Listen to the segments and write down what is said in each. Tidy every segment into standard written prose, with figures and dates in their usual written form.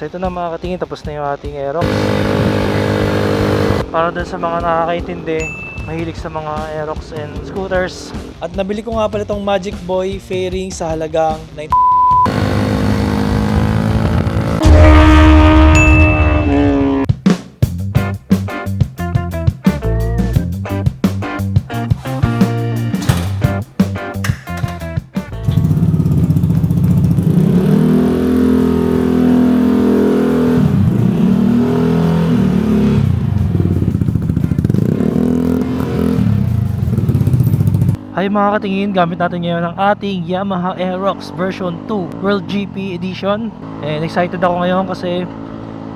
So ito na mga katingin, tapos na yung ating Aerox. Para dun sa mga nakakaintindi, mahilig sa mga Aerox and scooters. At nabili ko nga pala itong Magic Boy fairing sa halagang 9. Hi mga katingin, gamit natin ngayon ang ating Yamaha Aerox version 2 World GP Edition. And excited ako ngayon kasi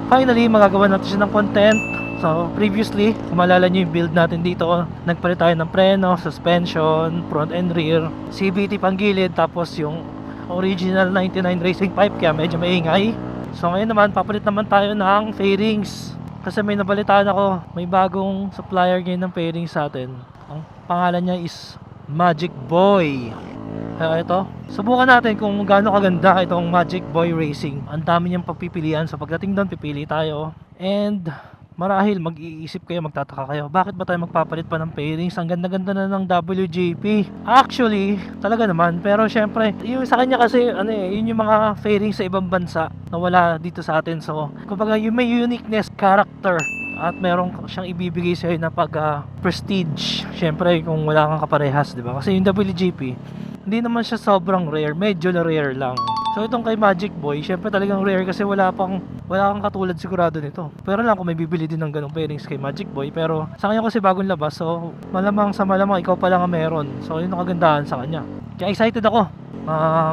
finally magagawa natin siya ng content. So previously, kung maalala nyo yung build natin dito, nagpalit tayo ng preno, suspension, front and rear, CVT panggilid, tapos yung original 99 racing pipe, kaya medyo maingay. So ngayon naman, papalit naman tayo ng fairings. Kasi may nabalitaan ako, may bagong supplier ngayon ng fairings sa atin. Ang pangalan niya is Magic Boy. Kaya ito, subukan natin kung gaano kaganda itong Magic Boy Racing. Ang dami niyang pagpipilian, so pagdating doon pipili tayo. And marahil mag-iisip kayo, magtataka kayo, bakit ba tayo magpapalit pa ng pairings? Ang ganda-ganda na ng WGP. Actually, talaga naman, pero syempre yung sa kanya kasi yun yung mga fairings sa ibang bansa na wala dito sa atin. So kumbaga yung may uniqueness, character, at meron siyang ibibigay sa'yo na prestige. Syempre kung wala kang kaparehas, di ba? Kasi yung WGP, hindi naman siya sobrang rare, medyo na rare lang. So itong kay Magic Boy, syempre talagang rare kasi wala kang katulad sigurado nito. Pero lang kung may bibili din ng ganong pairings kay Magic Boy, pero sa kanya kasi bagong labas, so malamang ikaw pa lang ang meron. So yun ang kagandahan sa kanya. Kaya excited ako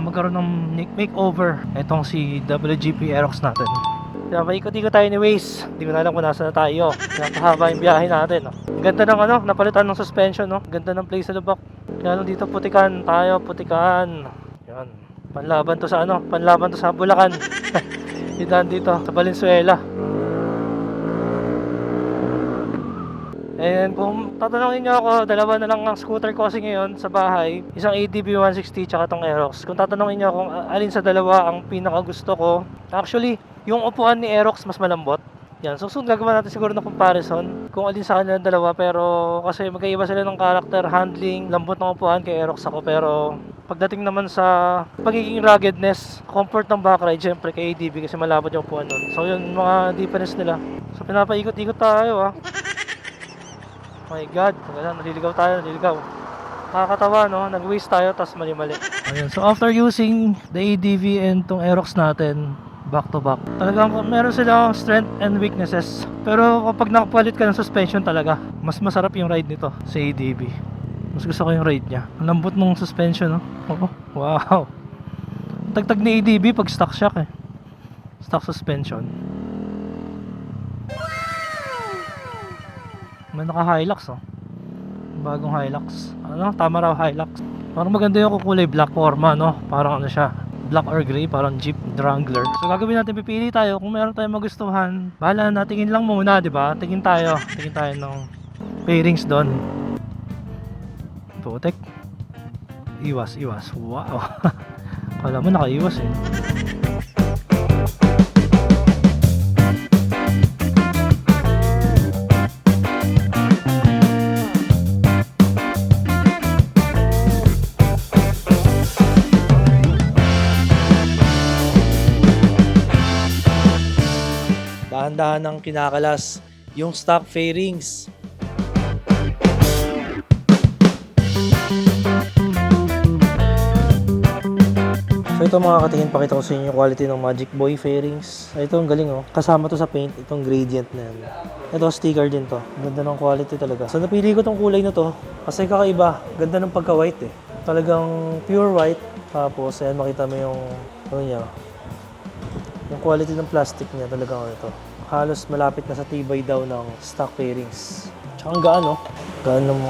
magkaroon ng makeover itong si WGP Aerox natin. Kaya paikot-ikot tayo ni Waze. Hindi ko na alam kung nasa na tayo. Napahaba yung biyahe natin. Ganda ng napalitan ng suspension. Ganda ng place sa lubak. Kaya dito putikan tayo, putikan. Yan. Panlaban to sa Bulacan. Idaan dito sa Valenzuela. And kung tatanungin nyo ako, dalawa na lang ang scooter ko kasi ngayon sa bahay. Isang ADB 160 tsaka tong Aerox. Kung tatanungin nyo kung alin sa dalawa ang pinakagusto ko, actually, yung upuan ni Aerox mas malambot. Yan, so soon gagawin natin siguro ng comparison kung alin sa kanila dalawa, pero kasi magkaiba sila ng character, handling, lambot ng upuan kay Aerox ako, pero pagdating naman sa pagiging ruggedness, comfort ng backride, syempre kay ADB kasi malapad yung upuan nun. So yun mga difference nila. So pinapaikot-ikot tayo My God, naliligaw tayo. Nakakatawa nag-waste tayo tapos mali-mali. Ayan, so after using the ADV and tong Aerox natin back to back, talagang meron silang strength and weaknesses, pero kapag nakapalit ka ng suspension talaga mas masarap yung ride nito sa ADV. Mas gusto ko yung ride niya, ang lambot ng suspension wow, tagtag ni ADV pag stock shock stock suspension. May naka Hilux bagong Hilux, tama raw Hilux. Parang maganda yung kulay black forma parang siya black or gray, parang Jeep Wrangler. So gagawin natin, pipili tayo kung meron tayong magustuhan. Bahala na, tingin lang muna, di ba? Tingin tayo ng pairings doon. Putek. Iwas. Wow. Kala mo nakaiwas dahan-dahan ng kinakalas yung stock fairings. So ito mga katingin, pakita ko sa inyo yung quality ng Magic Boy fairings. Ito ang galing kasama to sa paint, itong gradient na yan. Ito sticker din to, ganda ng quality talaga. So napili ko tong kulay na to kasi kakaiba, ganda ng pagka-white talagang pure white. Tapos ayan, makita mo yung niya, yung quality ng plastic niya talagang ito. Halos malapit na sa tibay daw ng stock fairings. Tsaka ang gaan gaan ng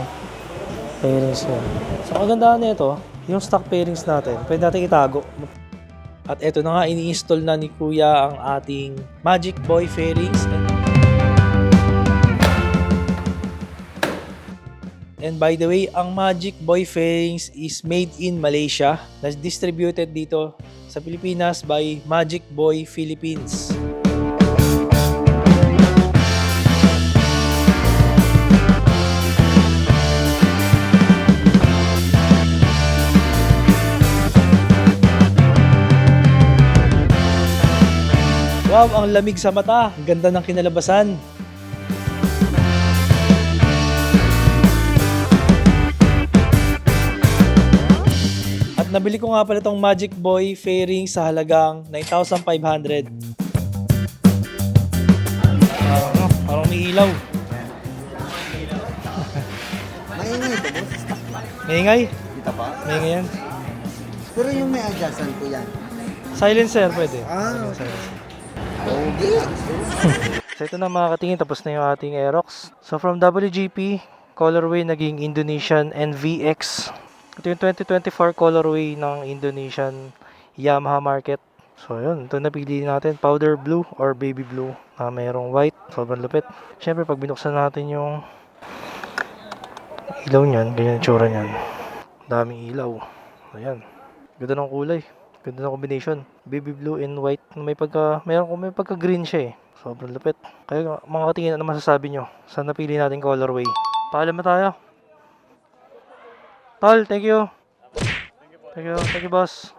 fairings niya. So ang ganda na ito, yung stock fairings natin, pwede natin itago. At ito na nga, ini-install na ni Kuya ang ating Magic Boy fairings. And by the way, ang Magic Boy fairings is made in Malaysia. Distributed dito sa Pilipinas by Magic Boy Philippines. Wow, ang lamig sa mata. Ang ganda ng kinalabasan. At nabili ko nga pala itong Magic Boy fairing sa halagang 9,500. Parang may ilaw. Maingay ito, boss. Maingay? Kita pa? Maingay yan. Pero yung may adjustment ko yan. Silencer pwede. Ah, Silencer. okay. So ito na mga katingin, tapos na yung ating Aerox. So from WGP, colorway naging Indonesian NVX. Ito yung 2024 colorway ng Indonesian Yamaha market. So yun, ito napili natin, powder blue or baby blue na mayroong white. Sobrang lupit. Siyempre pag binuksan natin yung ilaw niyan, ganyan yung tsura niyan. Daming ilaw. Ayan. Ganda ng kulay. Ganda ng combination. Baby blue and white. May pagka green siya eh. Sobrang lupit. Kaya mga katingin, ano masasabi nyo? Saan napili natin colorway? Paalam na tayo. Tol, thank you. Thank you. Thank you, boss.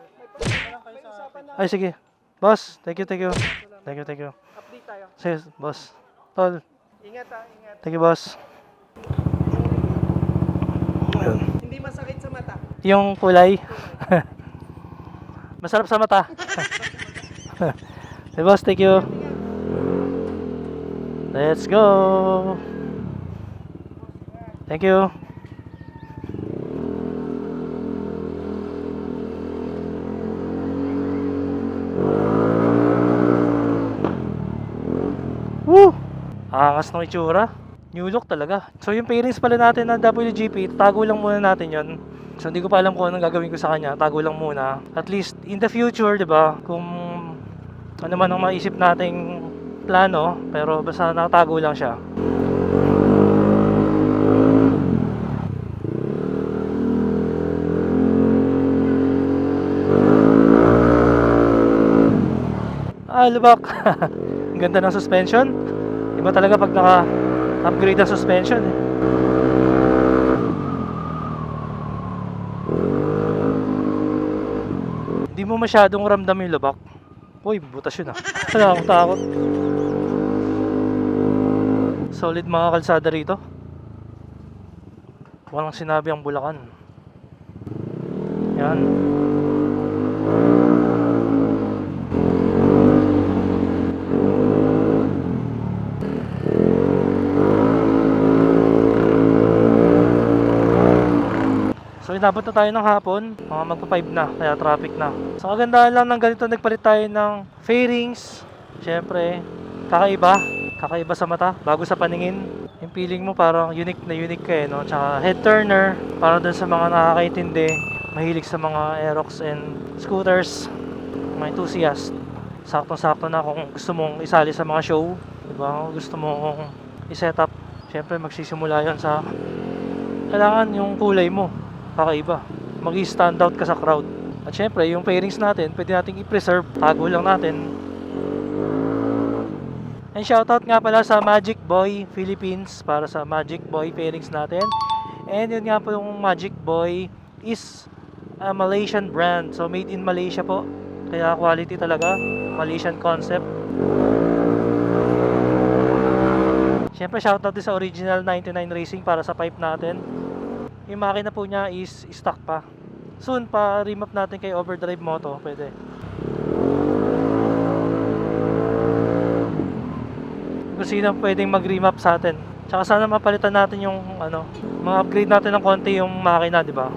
Ay, sige. Boss, thank you. Thank you. Update tayo. Sige, boss. Tol, Ingat ingat. thank you, boss. Ayun. Hindi masakit sa mata. Yung kulay. Masarap sa mata. Hey, boss, thank you. Let's go. Thank you. Woo! Angas ng itsura. New look talaga. So yung pairings pala natin ng WGP, tago lang muna natin yon. So hindi ko pa alam kung anong gagawin ko sa kanya. Tago lang muna. At least in the future, 'di ba? Kung ano man ang maisip nating plano, pero basta nakatago lang siya. Lubak. Ang ganda ng suspension. Iba talaga pag naka-upgrade ang suspension eh. Hindi mo masyadong ramdam yung lubak. Uy, butas yun ah. Wala akong takot. Solid mga kalsada rito. Walang sinabi ang Bulacan. Yan. So inabot na tayo ng hapon, mga magpa-5 na, kaya traffic na. So kagandahan lang ng ganito, nagpalit tayo ng fairings. Siyempre, kakaiba sa mata, bago sa paningin. Yung feeling mo parang unique ka eh, no? Tsaka head turner, para dun sa mga nakakaintindi, mahilig sa mga Aerox and scooters, mga enthusiast. Saktong-sakto na kung gusto mong isali sa mga show, diba? Kung gusto mong i-set up, siyempre magsisimula yon sa kailangan yung kulay mo kakaiba, mag-stand out ka sa crowd. At syempre, yung pairings natin, pwede nating i-preserve, tago lang natin. And shoutout nga pala sa Magic Boy Philippines para sa Magic Boy pairings natin. And yun nga po, yung Magic Boy is a Malaysian brand. So made in Malaysia po. Kaya quality talaga, Malaysian concept. Syempre, shoutout din sa Original 99 Racing para sa pipe natin. Yung makina po niya is stock pa. Soon pa remap natin kay Overdrive Moto, pwede. Kung sino pwedeng mag-remap sa atin. Tsaka sana mapalitan natin yung mga upgrade natin ng konti yung makina, di ba?